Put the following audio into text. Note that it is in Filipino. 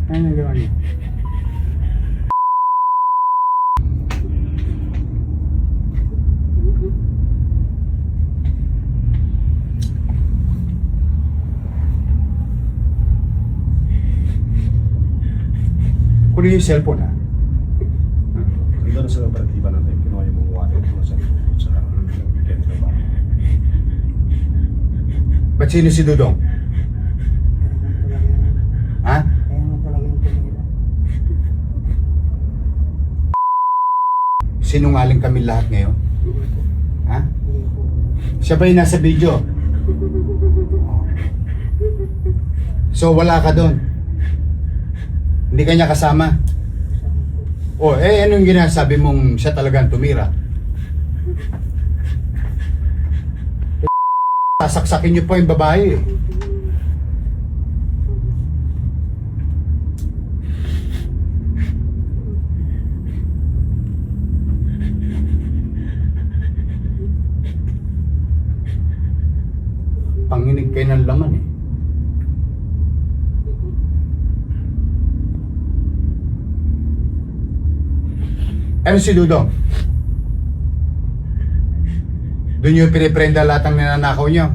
Ano nagawa niya? Kunin yung cellphone, ha? Ito na sa operatiba natin, kinuha yung mga wallet mo sa weekend na ba? Ba't sino si Dudong? Ha? Kaya mo talaga yung tumira. Sinungaling kami lahat ngayon? Ha? Hindi po. Siya ba yung nasa video? So wala ka doon? Hindi ka niya kasama? O, anong ginasabi mong siya talagang tumira? Sasaksakin niyo pa yung babae eh. Panginig kayo ng laman eh. Ano si Dudong? Doon yung piniprenda lahat ng ninanakaw niyo?